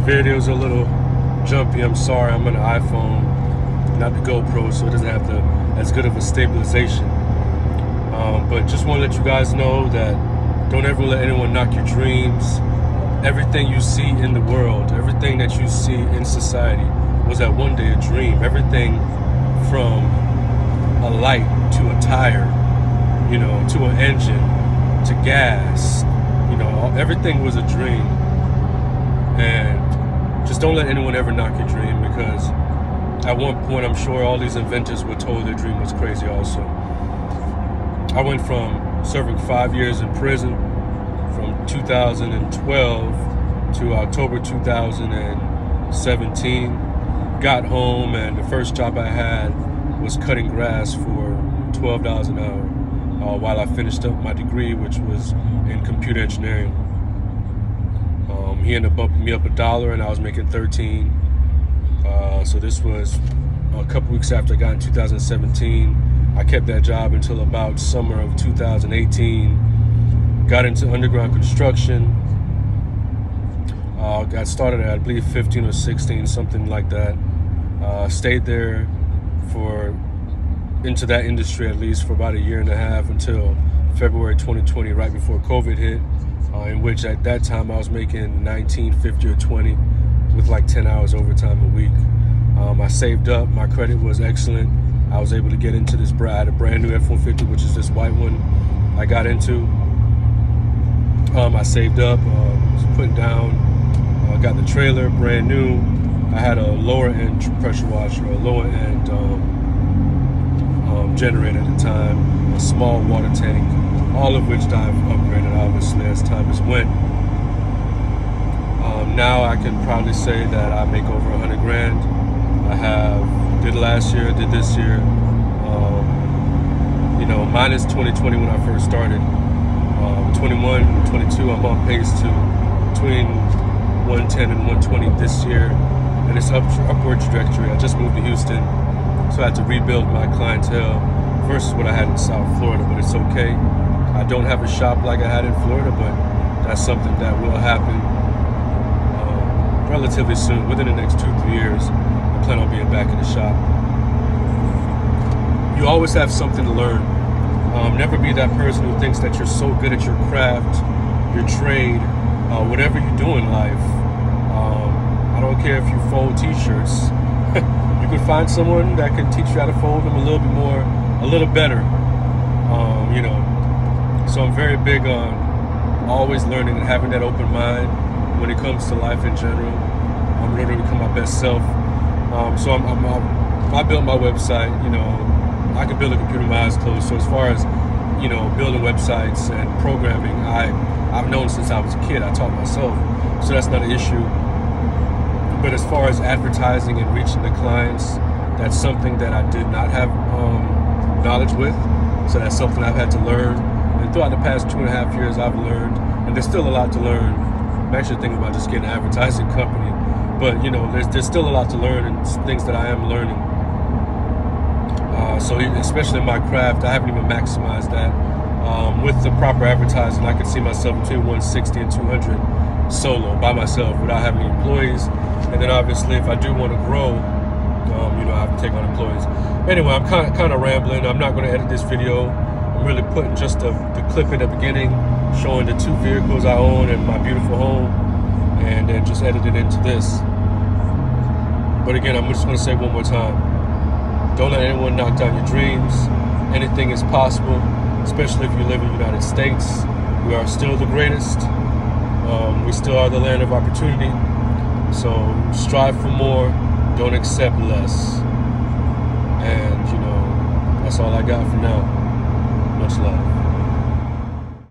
video's a little jumpy. I'm sorry. I'm on an iPhone, not the GoPro, so it doesn't have as good of a stabilization. But just want to let you guys know that don't ever let anyone knock your dreams. Everything you see in the world, everything that you see in society was at one day a dream. Everything from a light to a tire, to an engine, to gas, everything was a dream. And just don't let anyone ever knock your dream, because at one point I'm sure all these inventors were told their dream was crazy also. I went from serving 5 years in prison from 2012 to October 2017. Got home, and the first job I had was cutting grass for $12 an hour while I finished up my degree, which was in computer engineering. He ended up bumping me up $1, and I was making $13. So this was a couple weeks after I got in 2017. I kept that job until about summer of 2018. Got into underground construction. Got started at, I believe, 15 or 16, something like that. Stayed there into that industry at least for about 1.5 years until February 2020, right before COVID hit, in which at that time I was making $19.50 or $20 with like 10 hours overtime a week. I saved up. My credit was excellent. I was able to get into this. I had a brand new F-150, which is this white one I got into. I saved up, was putting down, got the trailer brand new. I had a lower end pressure washer, a lower end generator at the time, a small water tank, all of which I've upgraded obviously as time has went. Now I can proudly say that I make over 100 grand. I did last year, did this year. Minus 2020 when I first started. 21, 22, I'm on pace to between 110 and 120 this year, and it's upward trajectory. I just moved to Houston, so I had to rebuild my clientele versus what I had in South Florida, but it's okay. I don't have a shop like I had in Florida, but that's something that will happen relatively soon. Within the next 2-3 years, I plan on being back in the shop. You always have something to learn. Never be that person who thinks that you're so good at your craft, your trade, whatever you do in life. I don't care if you fold t-shirts. You could find someone that can teach you how to fold them a little better. So I'm very big on always learning and having that open mind when it comes to life in general. I'm learning to become my best self. So I built my website. I can build a computer with my eyes closed. So as far as building websites and programming, I've known since I was a kid. I taught myself, so that's not an issue. But as far as advertising and reaching the clients, that's something that I did not have knowledge with. So that's something I've had to learn. And throughout the past 2.5 years, I've learned, and there's still a lot to learn. I'm actually thinking about just getting an advertising company, but there's still a lot to learn and things that I am learning. So especially in my craft, I haven't even maximized that. With the proper advertising, I could see myself between 160 and 200 solo by myself without having any employees. And then obviously, if I do want to grow, I have to take on employees. Anyway, I'm kind of rambling. I'm not going to edit this video. I'm really putting just the clip in the beginning, showing the 2 vehicles I own and my beautiful home, and then just edit it into this. But again, I'm just going to say one more time. Don't let anyone knock down your dreams. Anything is possible, especially if you live in the United States. We are still the greatest. We still are the land of opportunity. So strive for more. Don't accept less. And, that's all I got for now. Much love.